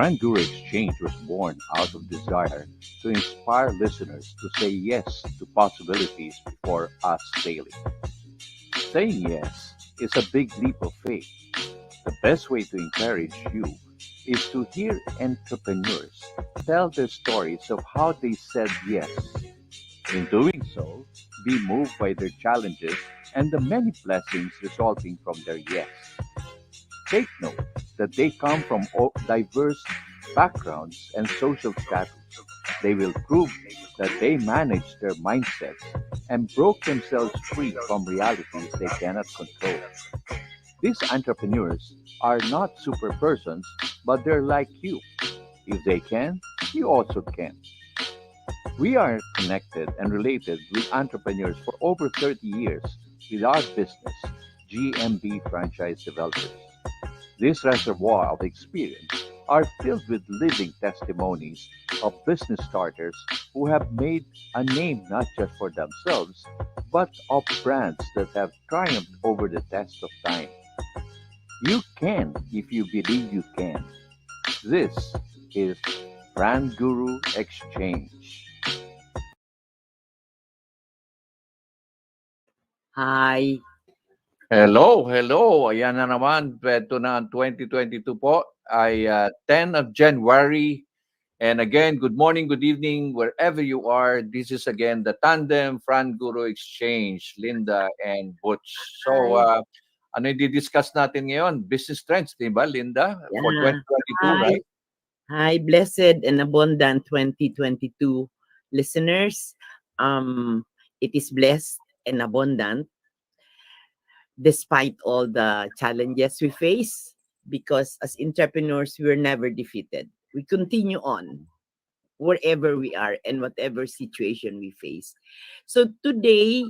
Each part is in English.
Fran-Guru Exchange was born out of desire to inspire listeners to say yes to possibilities before us daily. Saying yes is a big leap of faith. The best way to encourage you is to hear entrepreneurs tell their stories of how they said yes. In doing so, be moved by their challenges and the many blessings resulting from their yes. Take note that they come from diverse backgrounds and social status. They will prove that they manage their mindsets and broke themselves free from realities they cannot control. These entrepreneurs are not super persons, but they're like you. If they can, you also can. We are connected and related with entrepreneurs for over 30 years with our business, GMB Franchise Developers. This reservoir of experience are filled with living testimonies of business starters who have made a name not just for themselves, but of brands that have triumphed over the test of time. You can if you believe you can. This is Fran-Guru Exchange. Hi. Hello, hello. Ayan na naman. Ito na ang 2022 po ay 10 of January. And again, good morning, good evening, wherever you are. This is again the tandem Fran-Guru Exchange, Lyndah and Butch. So, Hi. ano yung di-discuss natin ngayon? Business trends, di ba, Lyndah? For Yeah. 2022, Hi. right? Hi, blessed and abundant 2022 listeners. It is blessed and abundant despite all the challenges we face, because as entrepreneurs, we're never defeated. We continue on wherever we are and whatever situation we face. So today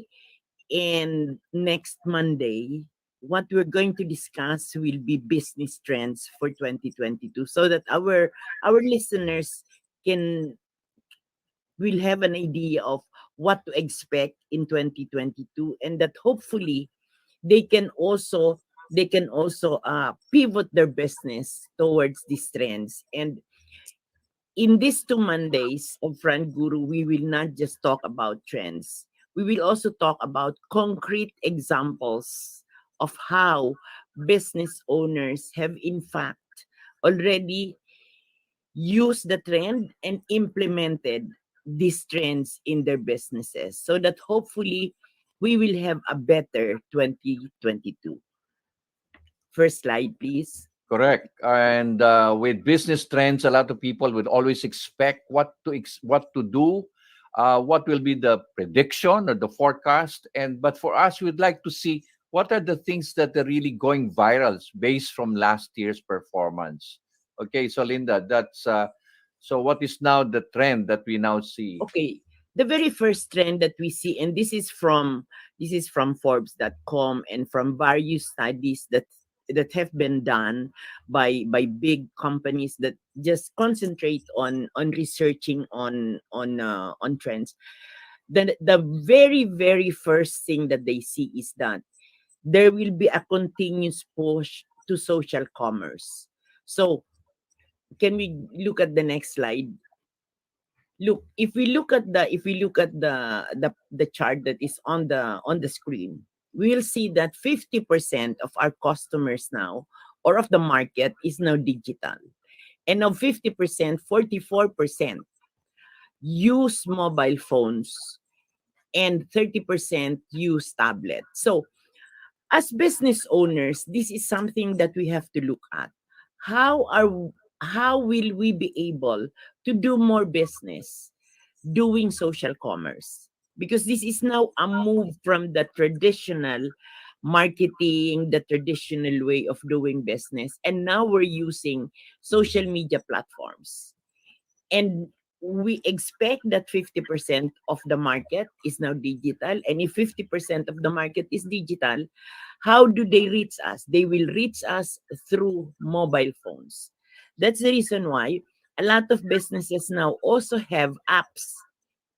and next Monday, what we're going to discuss will be business trends for 2022, so that our listeners can will have an idea of what to expect in 2022, and that hopefully they can also pivot their business towards these trends. And in these 2 Mondays of Front Guru, we will not just talk about trends. We will also talk about concrete examples of how business owners have, in fact, already used the trend and implemented these trends in their businesses, so that hopefully we will have a better 2022. First slide, please. Correct. And with business trends, a lot of people would always expect what to do, what will be the prediction or the forecast. But for us, we'd like to see what are the things that are really going viral based from last year's performance. Okay, so Lyndah, that's so. What is now the trend that we now see? Okay, the very first trend that we see, and this is from Forbes.com and from various studies that have been done by big companies that just concentrate on researching on trends. Then the very first thing that they see is that there will be a continuous push to social commerce. So can we look at the next slide? Look, if we look at the chart that is on the screen, we will see that 50% of our customers now, or of the market, is now digital. And of 50%, 44% use mobile phones and 30% use tablet. So as business owners, this is something that we have to look at. How will we be able to do more business doing social commerce? Because this is now a move from the traditional marketing, the traditional way of doing business, and now we're using social media platforms. And we expect that 50% of the market is now digital. And if 50% of the market is digital, how do they reach us? They will reach us through mobile phones. That's the reason why a lot of businesses now also have apps.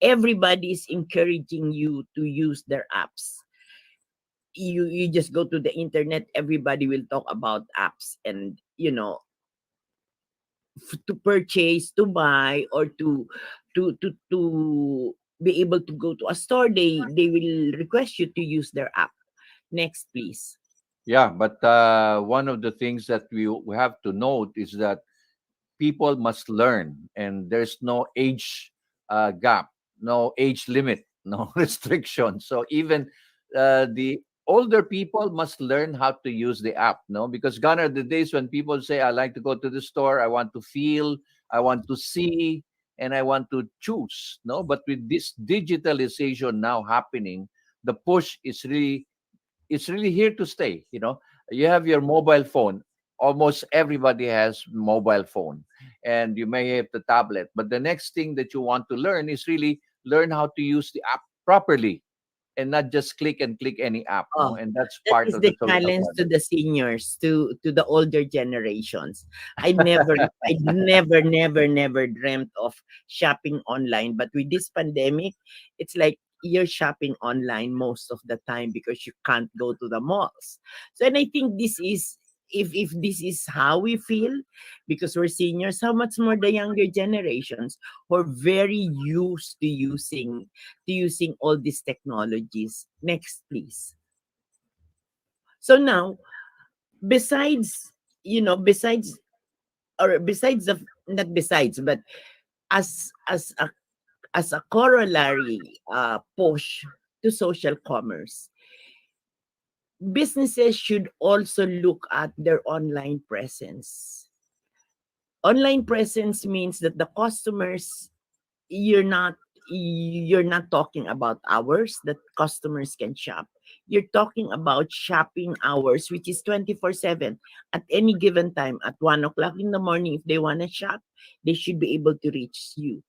Everybody is encouraging you to use their apps. You just go to the internet, everybody will talk about apps, and to purchase, to buy, or to be able to go to a store, they will request you to use their app. Next, please. Yeah, but one of the things that we have to note is that people must learn, and there's no age gap, no age limit, no restriction. So even the older people must learn how to use the app, no? Because gone are the days when people say, "I like to go to the store. I want to feel, I want to see, and I want to choose." No, but with this digitalization now happening, the push is really, it's really here to stay. You have your mobile phone. Almost everybody has mobile phone, and you may have the tablet, but the next thing that you want to learn is really learn how to use the app properly, and not just click and click any app, no? Oh, And that's that part is of the the social challenge to commerce. the seniors, to the older generations. I never dreamt of shopping online, but with this pandemic, it's like you're shopping online most of the time because you can't go to the malls. So, and I think this is, if this is how we feel because we're seniors, how much more the younger generations who are very used to using all these technologies. Next, please. So now, besides, besides, or besides of, not besides, but as a corollary push to social commerce, businesses should also look at their online presence. Online presence means that the customers, you're not you're not talking about hours that customers can shop. You're talking about shopping hours, which is 24/7. At any given time, at 1 o'clock in the morning, if they want to shop, they should be able to reach you.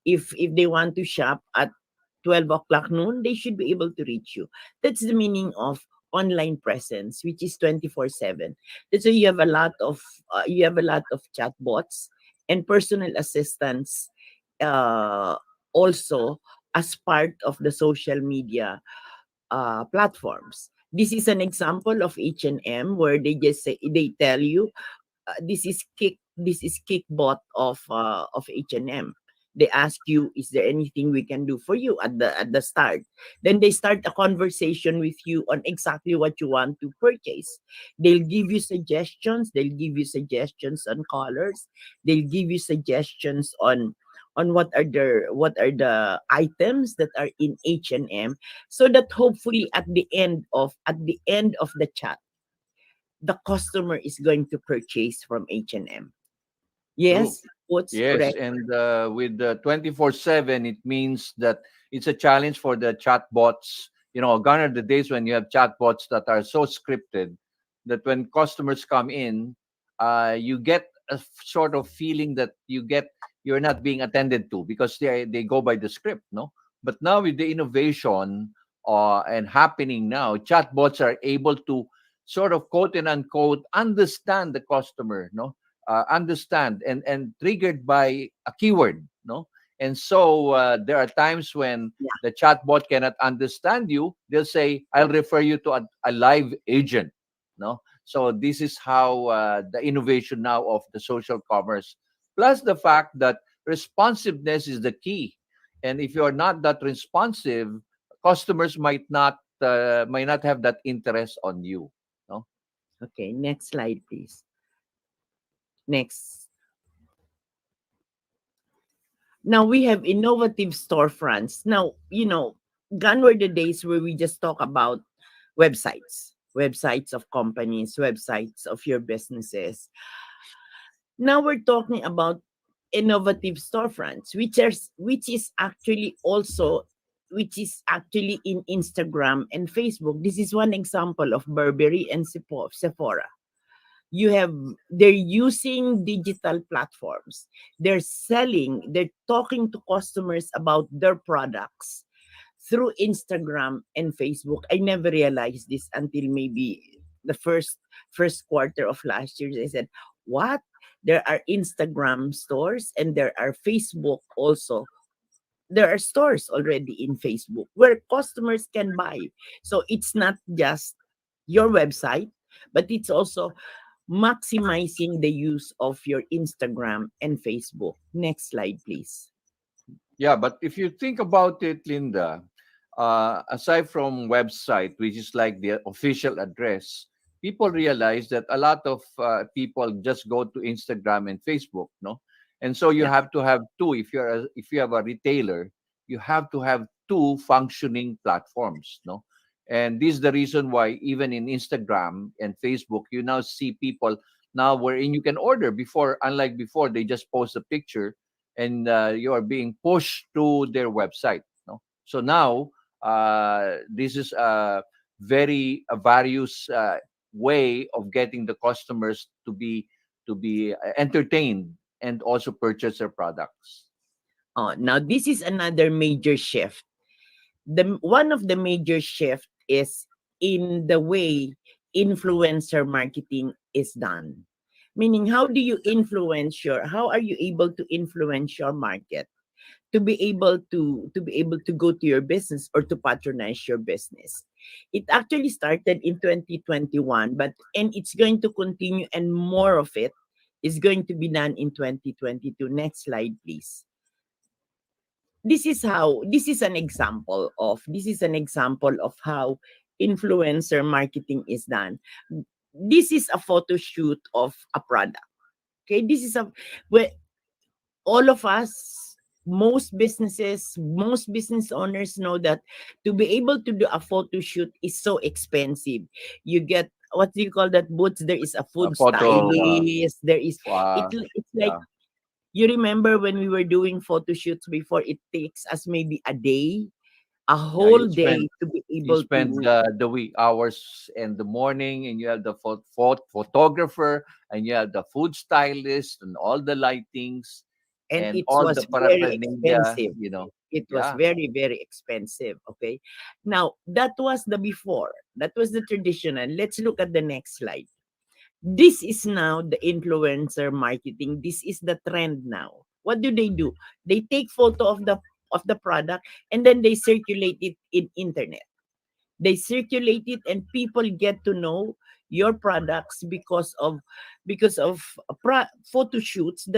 If they want to shop at 12 o'clock noon, they should be able to reach you. That's the meaning of online presence, which is 24/7. That's why you have a lot of chatbots and personal assistants, uh, also as part of the social media platforms. This is an example of H&M where they tell you, this is kickbot of H&M. They ask you, is there anything we can do for you at the start? Then they start a conversation with you on exactly what you want to purchase. They'll give you suggestions on colors. They'll give you suggestions on what are the items that are in H&M, so that hopefully at the end of the chat, the customer is going to purchase from H&M. True. Yes, what's Yes, correct? and with the 24/7, it means that it's a challenge for the chatbots. Gone are the days when you have chatbots that are so scripted that when customers come in, you get a sort of feeling that you're not being attended to because they go by the script, no? But now with the innovation and happening now, chatbots are able to sort of quote and unquote understand the customer, no? Understand and triggered by a keyword, no? And so there are times when Yeah. the chatbot cannot understand you. They'll say, "I'll refer you to a live agent," no? So this is how the innovation now of the social commerce, plus the fact that responsiveness is the key. And if you're not that responsive, customers might not have that interest on you, no? Okay, next slide, please. Next. Now we have innovative storefronts. Now, gone were the days where we just talk about websites of companies, websites of your businesses. Now we're talking about innovative storefronts, which is actually in Instagram and Facebook. This is one example of Burberry and Sephora. They're using digital platforms. They're talking to customers about their products through Instagram and Facebook. I never realized this until maybe the first quarter of last year. I said, "What? There are Instagram stores and there are Facebook also. There are stores already in Facebook where customers can buy." So it's not just your website, but it's also maximizing the use of your Instagram and Facebook. Next slide, please. Yeah, but if you think about it, Linda, aside from website, which is like the official address, people realize that a lot of people just go to Instagram and Facebook, no, and so you Yeah. have to have two. If you have a retailer, you have to have two functioning platforms, no, and this is the reason why even in Instagram and Facebook, you now see people now wherein you can order before, unlike before, they just post a picture and you are being pushed to their website. No? So now this is a very a various way of getting the customers to be entertained and also purchase their products. Oh, now this is another major shift. The one of the major shift is in the way influencer marketing is done. Meaning, how are you able to influence your market to be able to go to your business or to patronize your business? It actually started in 2021, and it's going to continue, and more of it is going to be done in 2022. Next slide, please. This is an example of how influencer marketing is done. This is a photo shoot of a product. Okay, this is a where all of us, most business owners know that to be able to do a photo shoot is so expensive. You get, what do you call that, Boots? There is a food Photo, stylist. There is uh, it's like, yeah, you remember when we were doing photo shoots before, it takes us maybe a day, a yeah. whole day to be You able spend to, the wee hours in the morning, and you have the photographer, and you have the food stylist, and all the lightings, and and it all was the very paraphernalia. expensive. It was Yeah, very, very expensive. Okay. Now, that was the before. That was the traditional. Let's look at the next slide. This is now the influencer marketing. This is the trend now. What do? They take photo of the product, and then they circulate it in internet. They circulate it, and people get to know your products because of photo shoots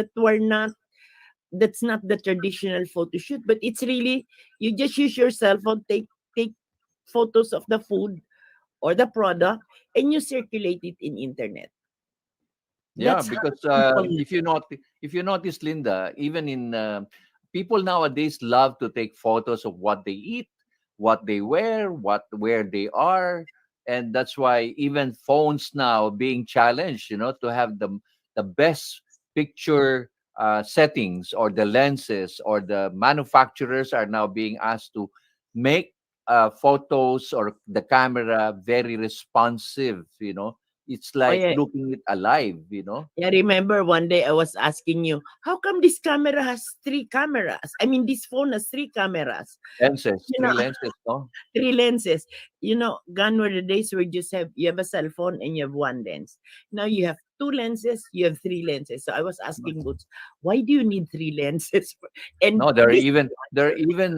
that's not the traditional photo shoot, but it's really, you just use your cell phone, take photos of the food or the product, and you circulate it in internet. yeah. That's how Because people. if you notice, Linda, even in people nowadays love to take photos of what they eat, what they wear, where they are, and that's why even phones now being challenged, to have the best picture settings, or the lenses, or the manufacturers are now being asked to make photos or the camera very responsive. It's Oh like yeah. looking it alive. Yeah, remember one day I was asking you, how come this camera has three cameras? I mean, this phone has three cameras. Lenses, You know, three lenses, no? three lenses. Gone were the days where you have a cell phone and you have one lens. Now you have two lenses, you have three lenses. So I was asking Boots, why do you need three lenses? And No, there are this even there are even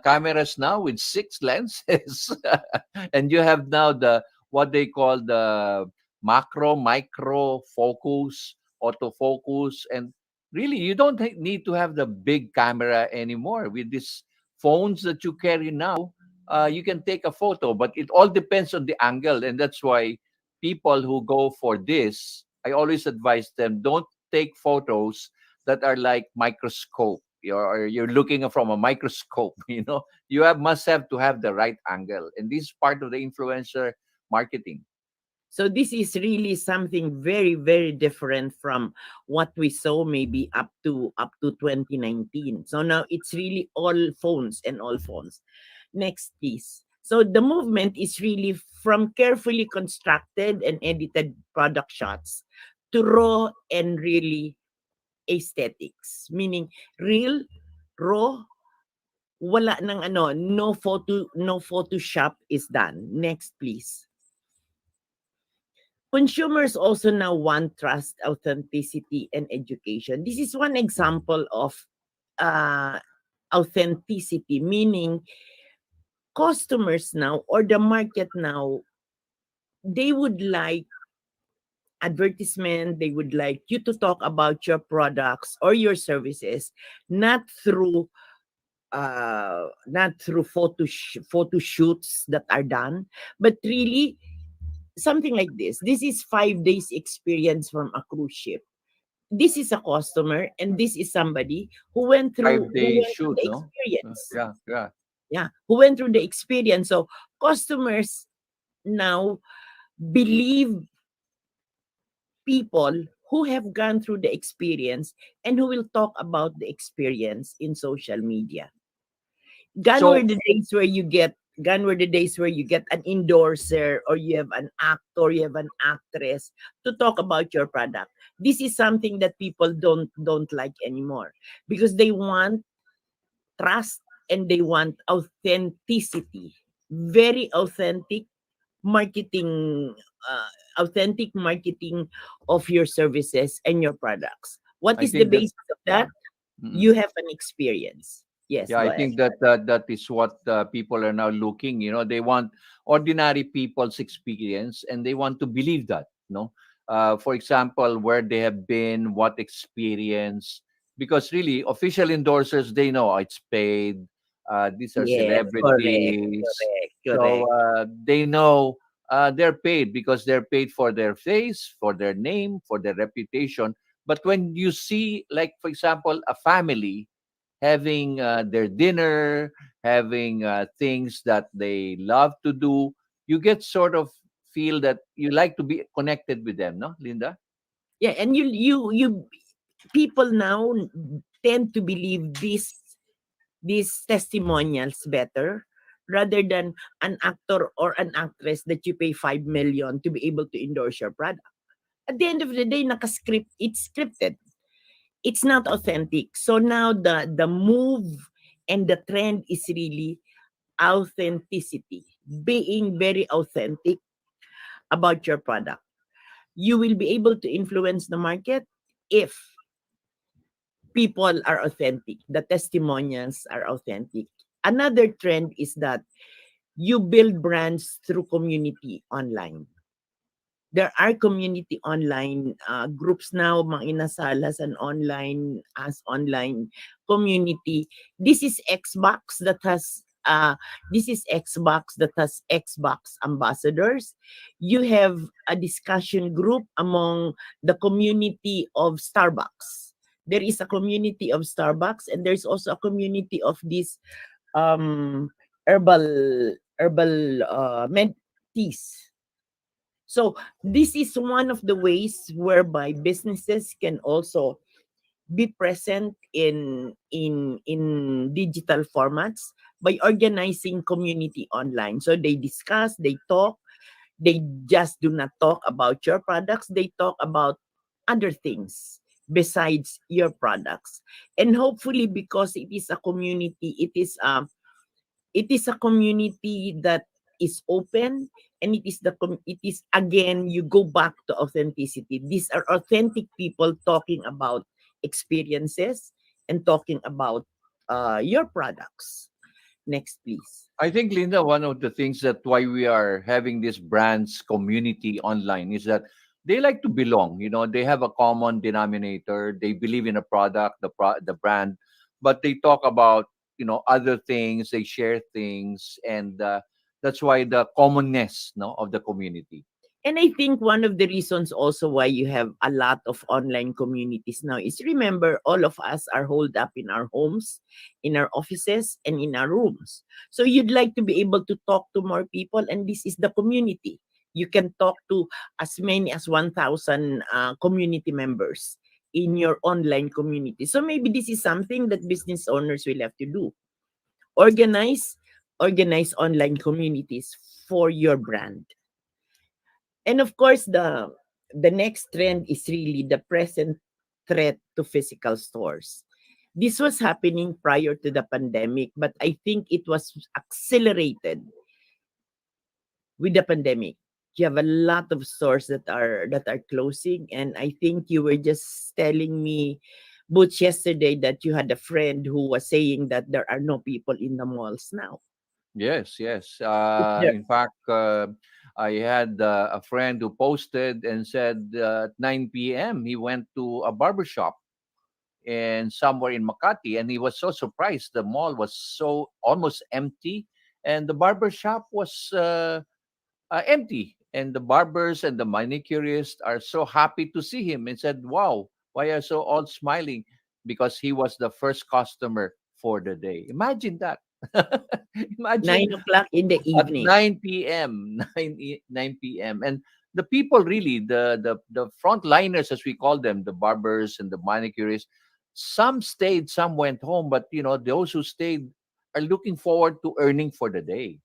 cameras now with six lenses, and you have now the what they call the macro, micro focus, autofocus, and really you don't need to have the big camera anymore. With these phones that you carry now, you can take a photo, but it all depends on the angle, and that's why people who go for this, I always advise them, don't take photos that are like microscope. You're looking from a microscope. You must have to have the right angle, and this is part of the influencer marketing. So this is really something very, very different from what we saw maybe up to 2019. So now it's really all phones and all phones. Next, please. So the movement is really from carefully constructed and edited product shots to raw and really aesthetics, meaning real, raw, wala ng ano, no Photoshop is done. Next, please. Consumers also now want trust, authenticity, and education. This is one example of uh, authenticity, meaning customers now or the market now, they would like advertisement. They would like you to talk about your products or your services, not through photo shoots that are done, but really something like this. This is 5 days experience from a cruise ship. This is a customer, and this is somebody Five who day went through shoot, the no? experience. Yeah, yeah. Yeah, who went through the experience. So customers now believe people who have gone through the experience and who will talk about the experience in social media. Gone were So the days where you get gone were the days where you get an endorser, or you have an actor, you have an actress to talk about your product. This is something that people don't like anymore, because they want trust and they want authenticity. Very marketing authentic marketing of your services and your products. What I is the think that, basis of yeah. that? Mm-mm. You have an experience. Yes, Yeah, go I ahead. think that that is what people are now looking. They want ordinary people's experience, and they want to believe that. For example, where they have been, what experience. Because really, official endorsers, they know it's paid. These are Yes, correct, celebrities, correct, so correct. they know they're paid because they're paid for their face, for their name, for their reputation. But when you see, like for example, a family having their dinner, having things that they love to do, you get sort of feel that you like to be connected with them, no, Linda? Yeah, and you people now tend to believe these testimonials better, rather than an actor or an actress that you pay 5 million to be able to endorse your product. At the end of the day, nakascript, it's scripted. It's not authentic. So now the move and the trend is really authenticity, being very authentic about your product. You will be able to influence the market if people are authentic, the testimonials are authentic. Another trend is that you build brands through community online. There are community online groups now, mga inasalas and online as online community. This is Xbox that has Xbox ambassadors. You have a discussion group among the community of Starbucks. There is a community of Starbucks, and there's also a community of this um herbal med teas. So this is one of the ways whereby businesses can also be present in digital formats by organizing community online. So they discuss, they talk, they just do not talk about your products, they talk about other things besides your products. And hopefully, because it is a community, it is a community that is open, and it is again, you go back to authenticity. These are authentic people talking about experiences and talking about your products. Next, please. I think, Linda, one of the things that why we are having this brands community online is that they like to belong. They have a common denominator. They believe in a product, the brand, but they talk about other things. They share things, and that's why the commonness, no, of the community. And I think one of the reasons also why you have a lot of online communities now is, remember, all of us are holed up in our homes, in our offices, and in our rooms. So you'd like to be able to talk to more people, and this is the community. You can talk to as many as 1,000 community members in your online community. So maybe this is something that business owners will have to do. Organize, organize online communities for your brand. And of course, the next trend is really the present threat to physical stores. This was happening prior to the pandemic, but I think it was accelerated with the pandemic. You have a lot of stores that are closing, and I think you were just telling me, Butch, yesterday, that you had a friend who was saying that there are no people in the malls now. Yes, yes. Is there In fact, I had a friend who posted and said at 9 p.m. he went to a barber shop and somewhere in Makati, and he was so surprised. The mall was so almost empty, and the barber shop was empty. And the barbers and the manicurists are so happy to see him and said, "Wow, why are so all smiling?" Because he was the first customer for the day. Imagine that. Imagine 9 o'clock in the at evening. 9 p.m. 9 p.m. And the people really, the frontliners as we call them, the barbers and the manicurists, some stayed, some went home, but those who stayed are looking forward to earning for the day.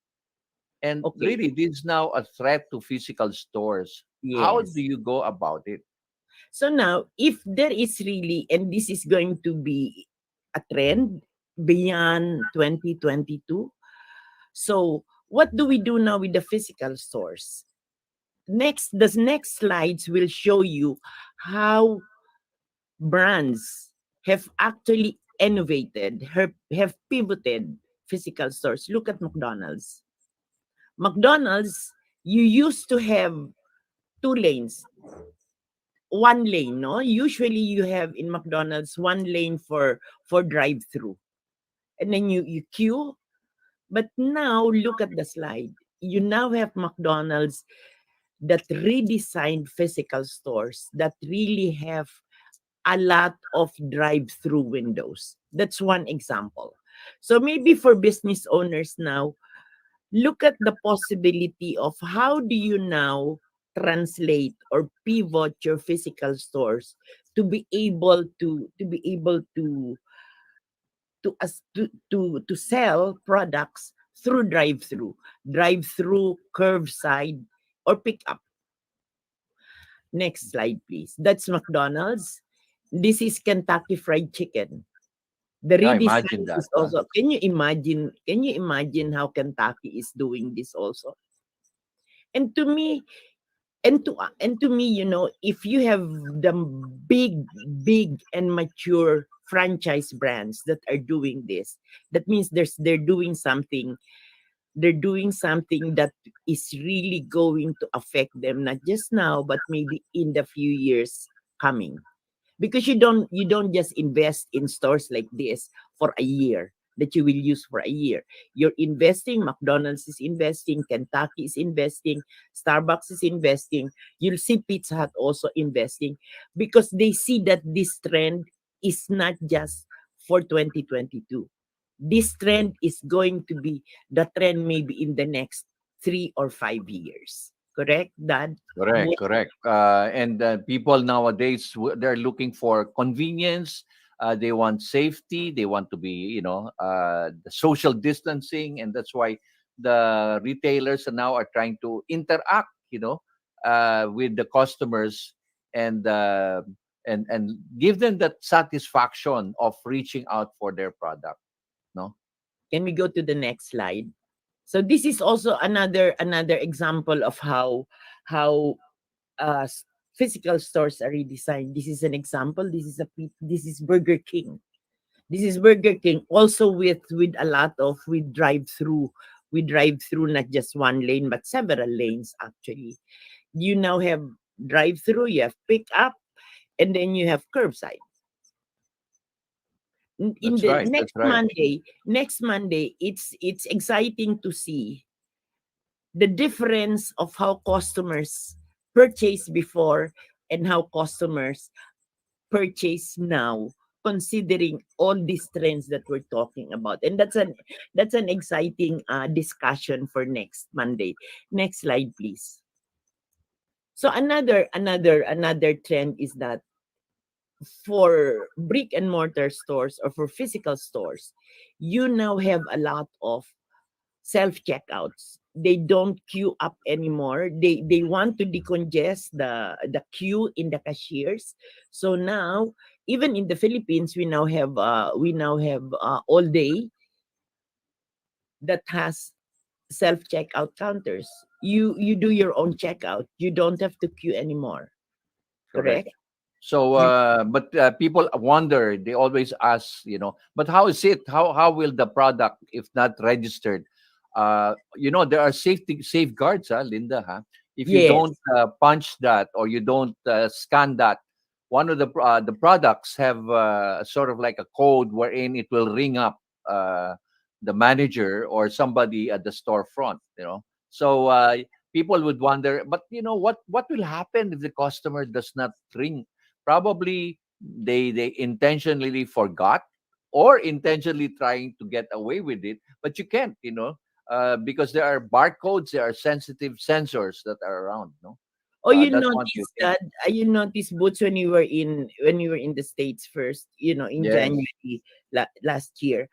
And Okay. really, this is now a threat to physical stores. How do Yes. you go about it? So now, if there is really, and this is going to be a trend beyond 2022, so what do we do now with the physical stores? The next slides will show you how brands have actually innovated, have pivoted physical stores. Look at McDonald's. McDonald's, you used to have two lanes, one lane, no? Usually you have in McDonald's one lane for drive-through. And then you queue. But now look at the slide. You now have McDonald's that redesigned physical stores that really have a lot of drive-through windows. That's one example. So maybe for business owners now, look at the possibility of how do you now translate or pivot your physical stores to sell products through drive-through, curbside, or pickup. Next slide, please. That's McDonald's. This is Kentucky Fried Chicken. The Yeah, imagine redesign that. is also. Can you imagine? Can you imagine how Kentucky is doing this also? And to me, and to me, if you have the big and mature franchise brands that are doing this, that means they're doing something that is really going to affect them, not just now but maybe in the few years coming, because you don't just invest in stores like this for a year, that you will use for a year. You're investing. McDonald's is investing, Kentucky is investing, Starbucks is investing. You'll see Pizza Hut also investing, because they see that this trend is not just for 2022. This trend is going to be the trend maybe in the next 3 or 5 years. Correct, Dad? Correct, Yes. correct. And people nowadays, they're looking for convenience. They want safety. They want to be, the social distancing, and that's why the retailers are now are trying to interact, with the customers and and give them that satisfaction of reaching out for their product. No. Can we go to the next slide? So this is also another example of how physical stores are redesigned. This is an example. This is Burger King. This is Burger King also with a lot of with drive through not just one lane but several lanes actually. You now have drive through, you have pick up, and then you have curbside. In That's the right. That's right. next Monday, it's exciting to see the difference of how customers purchase before and how customers purchase now, considering all these trends that we're talking about. And that's an exciting discussion for next Monday. Next slide, please. So another trend is that for brick and mortar stores or for physical stores, you now have a lot of self checkouts. They don't queue up anymore. They want to decongest the queue in the cashiers. So now, even in the Philippines, we now have all day that has self checkout counters. You do your own checkout. You don't have to queue anymore. Correct. Correct? So, but people wonder. They always ask, but how is it? How will the product, if not registered, There are safeguards, Linda, huh? If you Yes. don't punch that or you don't scan that, one of the products have sort of like a code wherein it will ring up uh, the manager or somebody at the storefront. So people would wonder, but what will happen if the customer does not ring? Probably they intentionally forgot or intentionally trying to get away with it, but you can't, because there are barcodes, there are sensitive sensors that are around. No, Oh, you that's one noticed thing. that you noticed Boots when you were in the States first, in Yes. January last year.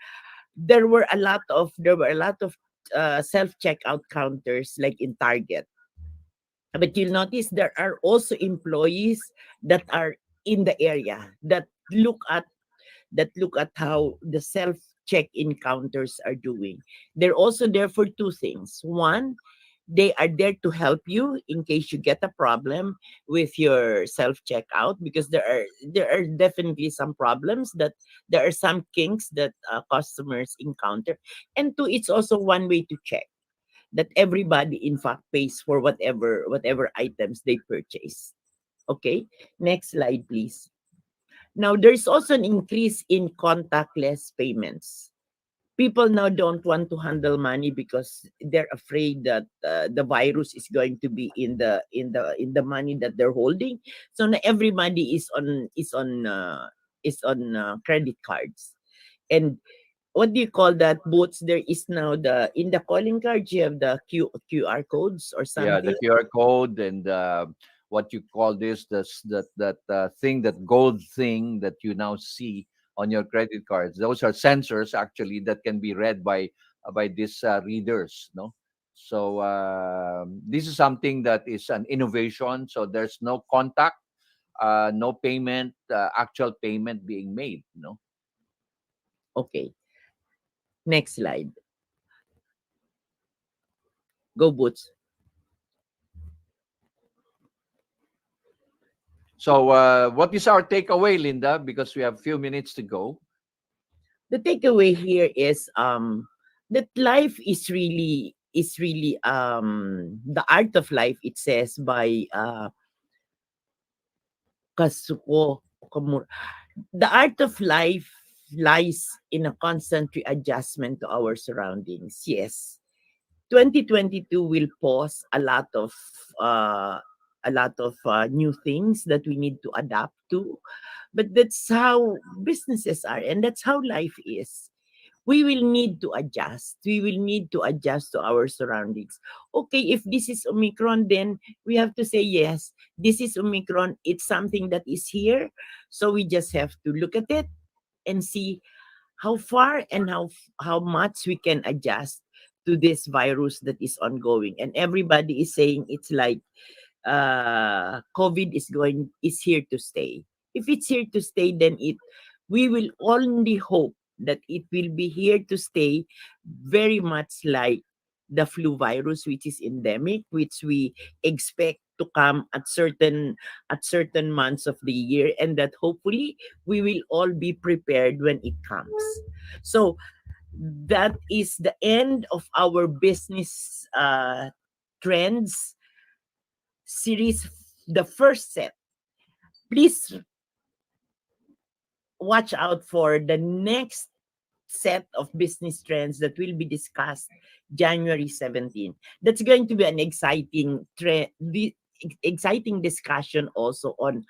There were a lot of self checkout counters like in Target. But you'll notice there are also employees that are in the area that look at how the self check encounters are doing. They're also there for two things. One, they are there to help you in case you get a problem with your self checkout, because there are definitely some problems, that there are some kinks that customers encounter. And two, it's also one way to check that everybody in fact pays for whatever items they purchase. Okay, next slide please. Now, there's also an increase in contactless payments. People now don't want to handle money because they're afraid that the virus is going to be in the money that they're holding. So now everybody is on credit cards. And what do you call that, Boots? There is now in the calling cards you have the QR codes or Yeah, the something. QR code and what you call this, that thing, that gold thing that you now see on your credit cards. Those are sensors actually that can be read by these readers. No, so this is something that is an innovation. So there's no contact, no payment, actual payment being made. Okay, next slide. Go, Boots. So what is our takeaway, Linda? Because we have few minutes to go. The takeaway here is that life is really the art of life, it says by Kazuko Okamura. The art of life lies in a constant readjustment to our surroundings. Yes, 2022 will pose uh, a lot of new things that we need to adapt to, but that's how businesses are, and that's how life is. We will need to adjust. We will need to adjust to our surroundings. Okay, if this is Omicron, then we have to say, yes, this is Omicron. It's something that is here. So we just have to look at it and see how far and how much we can adjust to this virus that is ongoing. And everybody is saying it's like COVID is here to stay. If it's here to stay, then we will only hope that it will be here to stay, very much like the flu virus, which is endemic, which we expect to come at certain months of the year, and that hopefully we will all be prepared when it comes. So that is the end of our business trends series, the first set. Please watch out for the next set of business trends that will be discussed January 17. That's going to be an exciting discussion also on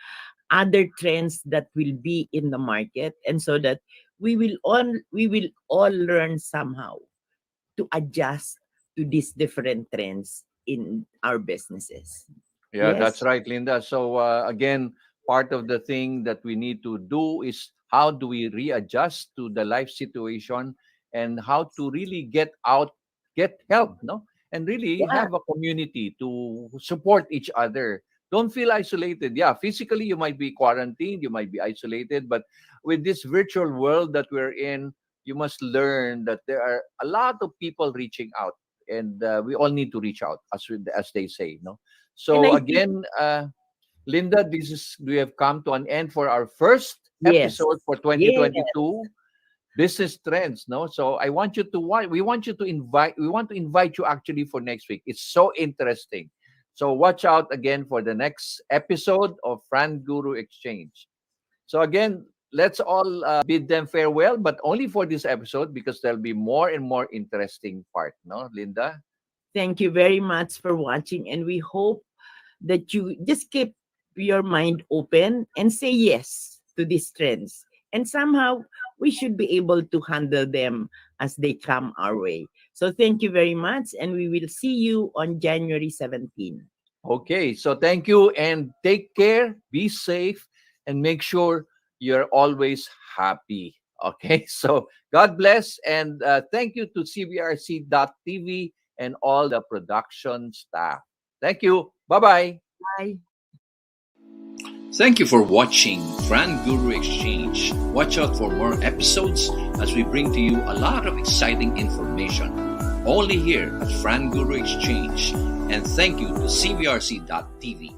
other trends that will be in the market, and so that we will all learn somehow to adjust to these different trends in our businesses. Yeah, that's Yes. right, Linda. So again, part of the thing that we need to do is how do we readjust to the life situation and how to really get help, no? And really Yeah. have a community to support each other. Don't feel isolated. Yeah, physically you might be quarantined, you might be isolated, but with this virtual world that we're in, you must learn that there are a lot of people reaching out, and we all need to reach out, as they say, no? And So I think, again, Linda, we have come to an end for our first yes. episode for Yes. 2022. business trends. No, so I want you to watch. We want to invite you actually for next week. It's so interesting. So watch out again for the next episode of Fran-Guru Exchange. So again, let's all bid them farewell, but only for this episode because there'll be more and more interesting part. No, Linda. Thank you very much for watching, and we hope that you just keep your mind open and say yes to these trends. And somehow we should be able to handle them as they come our way. So thank you very much, and we will see you on January 17. Okay, so thank you and take care, be safe, and make sure you're always happy. Okay, so God bless and thank you to CBRC.tv and all the production staff. Thank you. Bye bye. Bye. Thank you for watching Fran-Guru Exchange. Watch out for more episodes as we bring to you a lot of exciting information. Only here at Fran-Guru Exchange. And thank you to CBRC.tv.